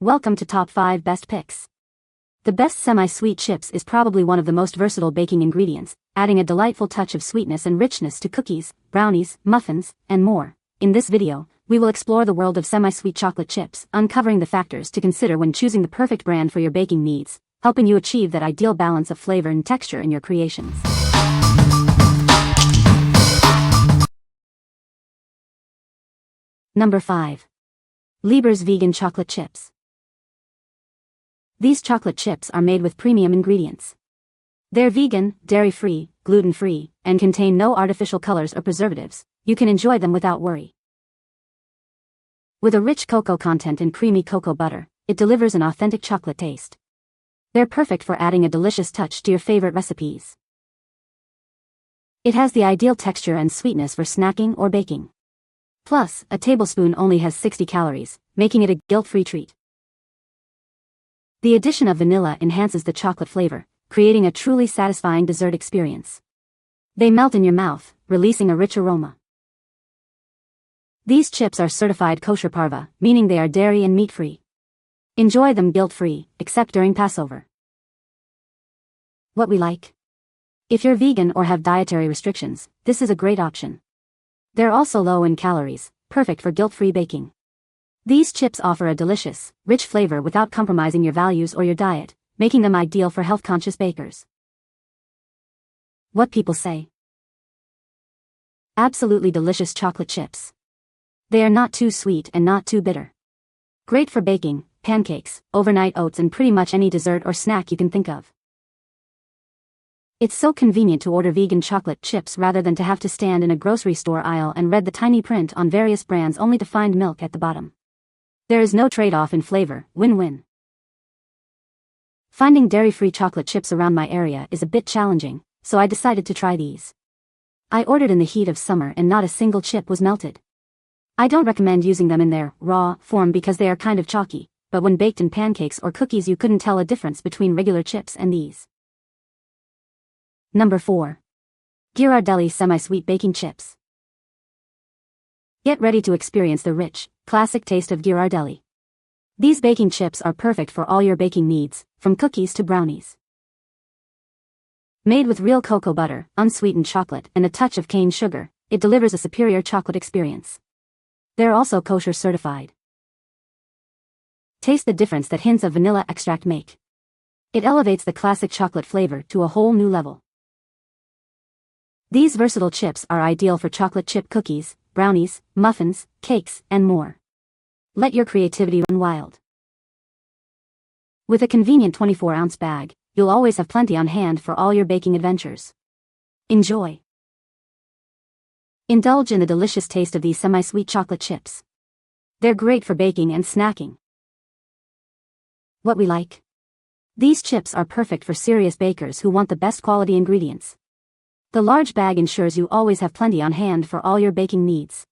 Welcome to Top 5 Best Picks. The best semi-sweet chips is probably one of the most versatile baking ingredients, adding a delightful touch of sweetness and richness to cookies, brownies, muffins, and more. In this video, we will explore the world of semi-sweet chocolate chips, uncovering the factors to consider when choosing the perfect brand for your baking needs, helping you achieve that ideal balance of flavor and texture in your creations. Number 5. LIEBER'S Vegan Chocolate Chips. These chocolate chips are made with premium ingredients. They're vegan, dairy-free, gluten-free, and contain no artificial colors or preservatives. You can enjoy them without worry. With a rich cocoa content and creamy cocoa butter, it delivers an authentic chocolate taste. They're perfect for adding a delicious touch to your favorite recipes. It has the ideal texture and sweetness for snacking or baking. Plus, a tablespoon only has 60 calories, making it a guilt-free treat. The addition of vanilla enhances the chocolate flavor, creating a truly satisfying dessert experience. They melt in your mouth, releasing a rich aroma. These chips are certified kosher parva, meaning they are dairy and meat-free. Enjoy them guilt-free, except during Passover. What we like? If you're vegan or have dietary restrictions, this is a great option. They're also low in calories, perfect for guilt-free baking. These chips offer a delicious, rich flavor without compromising your values or your diet, making them ideal for health-conscious bakers. What people say? Absolutely delicious chocolate chips. They are not too sweet and not too bitter. Great for baking, pancakes, overnight oats, and pretty much any dessert or snack you can think of. It's so convenient to order vegan chocolate chips rather than to have to stand in a grocery store aisle and read the tiny print on various brands only to find milk at the bottom. There is no trade-off in flavor, win-win. Finding dairy-free chocolate chips around my area is a bit challenging, so I decided to try these. I ordered in the heat of summer and not a single chip was melted. I don't recommend using them in their raw form because they are kind of chalky, but when baked in pancakes or cookies you couldn't tell a difference between regular chips and these. Number 4. Ghirardelli Semi-Sweet Baking Chips. Get ready to experience the rich, classic taste of Ghirardelli. These baking chips are perfect for all your baking needs, from cookies to brownies. Made with real cocoa butter, unsweetened chocolate, and a touch of cane sugar, it delivers a superior chocolate experience. They're also kosher certified. Taste the difference that hints of vanilla extract make. It elevates the classic chocolate flavor to a whole new level. These versatile chips are ideal for chocolate chip cookies, brownies, muffins, cakes, and more. Let your creativity run wild. With a convenient 24-ounce bag, you'll always have plenty on hand for all your baking adventures. Enjoy. Indulge in the delicious taste of these semi-sweet chocolate chips. They're great for baking and snacking. What we like? These chips are perfect for serious bakers who want the best quality ingredients. The large bag ensures you always have plenty on hand for all your baking needs.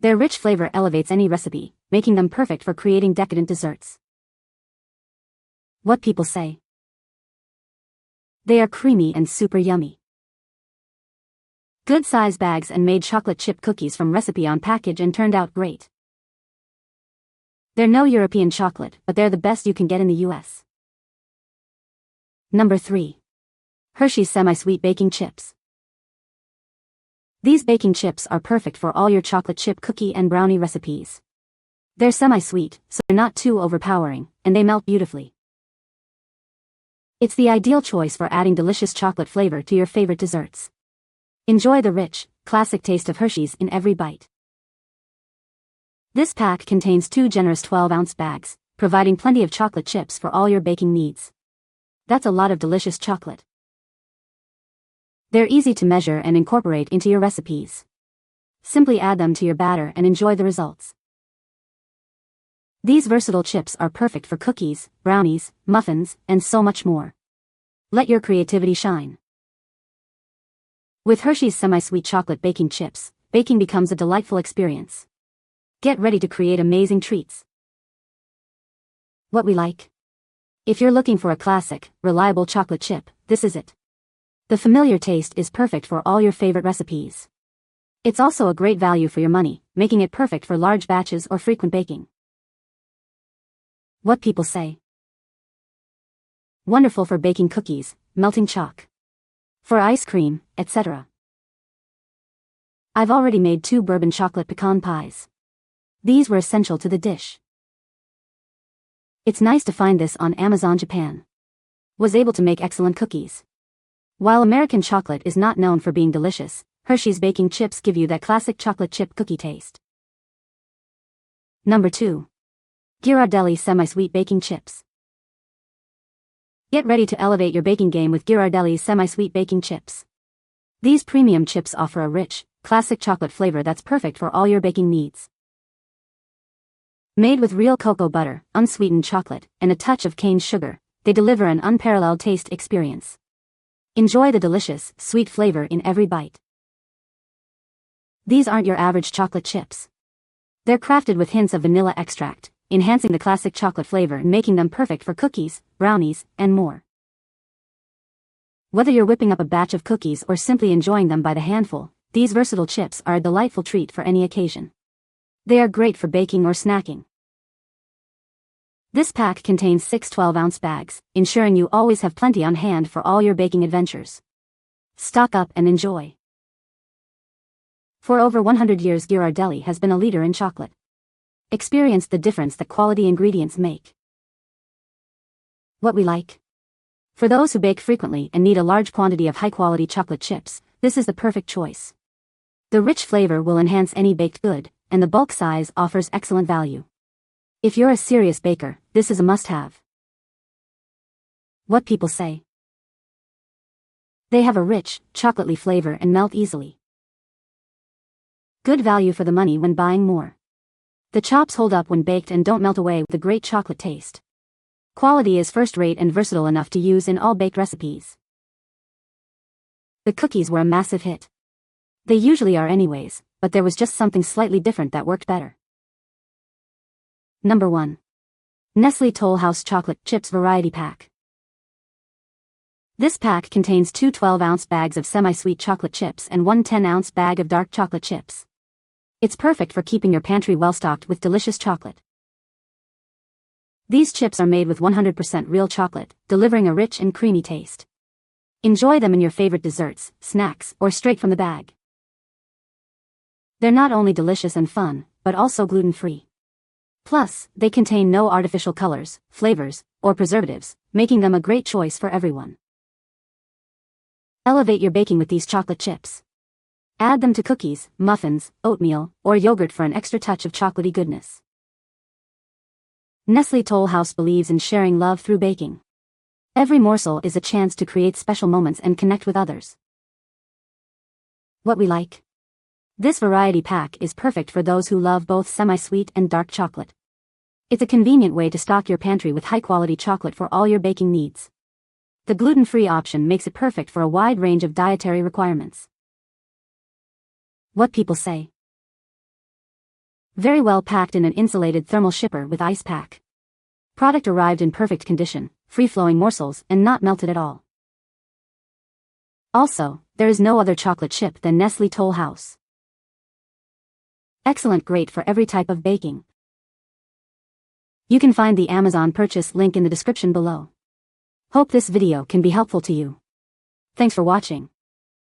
Their rich flavor elevates any recipe, making them perfect for creating decadent desserts. What people say? They are creamy and super yummy. Good size bags and made chocolate chip cookies from recipe on package and turned out great. They're no European chocolate, but they're the best you can get in the US. Number 3. Hershey's Semi-Sweet Baking Chips. These baking chips are perfect for all your chocolate chip cookie and brownie recipes. They're semi-sweet, so they're not too overpowering, and they melt beautifully. It's the ideal choice for adding delicious chocolate flavor to your favorite desserts. Enjoy the rich, classic taste of Hershey's in every bite. This pack contains 2 generous 12-ounce bags, providing plenty of chocolate chips for all your baking needs. That's a lot of delicious chocolate. They're easy to measure and incorporate into your recipes. Simply add them to your batter and enjoy the results. These versatile chips are perfect for cookies, brownies, muffins, and so much more. Let your creativity shine. With Hershey's semi-sweet chocolate baking chips, baking becomes a delightful experience. Get ready to create amazing treats. What we like? If you're looking for a classic, reliable chocolate chip, this is it. The familiar taste is perfect for all your favorite recipes. It's also a great value for your money, making it perfect for large batches or frequent baking. What people say. Wonderful for baking cookies, melting chalk. For ice cream, etc. I've already made 2 bourbon chocolate pecan pies. These were essential to the dish. It's nice to find this on Amazon Japan. Was able to make excellent cookies. While American chocolate is not known for being delicious, Hershey's baking chips give you that classic chocolate chip cookie taste. Number 2. Ghirardelli semi-sweet baking chips. Get ready to elevate your baking game with Ghirardelli's semi-sweet baking chips. These premium chips offer a rich, classic chocolate flavor that's perfect for all your baking needs. Made with real cocoa butter, unsweetened chocolate, and a touch of cane sugar, they deliver an unparalleled taste experience. Enjoy the delicious, sweet flavor in every bite. These aren't your average chocolate chips. They're crafted with hints of vanilla extract, enhancing the classic chocolate flavor and making them perfect for cookies, brownies, and more. Whether you're whipping up a batch of cookies or simply enjoying them by the handful, these versatile chips are a delightful treat for any occasion. They are great for baking or snacking. This pack contains 6 12-ounce bags, ensuring you always have plenty on hand for all your baking adventures. Stock up and enjoy. For over 100 years, Ghirardelli has been a leader in chocolate. Experience the difference that quality ingredients make. What we like. For those who bake frequently and need a large quantity of high-quality chocolate chips, this is the perfect choice. The rich flavor will enhance any baked good, and the bulk size offers excellent value. If you're a serious baker, this is a must-have. What people say. They have a rich, chocolatey flavor and melt easily. Good value for the money when buying more. The chops hold up when baked and don't melt away with a great chocolate taste. Quality is first-rate and versatile enough to use in all baked recipes. The cookies were a massive hit. They usually are anyways, but there was just something slightly different that worked better. Number 1. Nestlé Toll House Chocolate Chips Variety Pack. This pack contains 2 12-ounce bags of semi-sweet chocolate chips and 1 10-ounce bag of dark chocolate chips. It's perfect for keeping your pantry well-stocked with delicious chocolate. These chips are made with 100% real chocolate, delivering a rich and creamy taste. Enjoy them in your favorite desserts, snacks, or straight from the bag. They're not only delicious and fun, but also gluten-free. Plus, they contain no artificial colors, flavors, or preservatives, making them a great choice for everyone. Elevate your baking with these chocolate chips. Add them to cookies, muffins, oatmeal, or yogurt for an extra touch of chocolatey goodness. Nestlé Toll House believes in sharing love through baking. Every morsel is a chance to create special moments and connect with others. What we like. This variety pack is perfect for those who love both semi-sweet and dark chocolate. It's a convenient way to stock your pantry with high-quality chocolate for all your baking needs. The gluten-free option makes it perfect for a wide range of dietary requirements. What people say. Very well packed in an insulated thermal shipper with ice pack. Product arrived in perfect condition, free-flowing morsels and not melted at all. Also, there is no other chocolate chip than Nestlé Toll House. Excellent, great for every type of baking. You can find the Amazon purchase link in the description below. Hope this video can be helpful to you. Thanks for watching.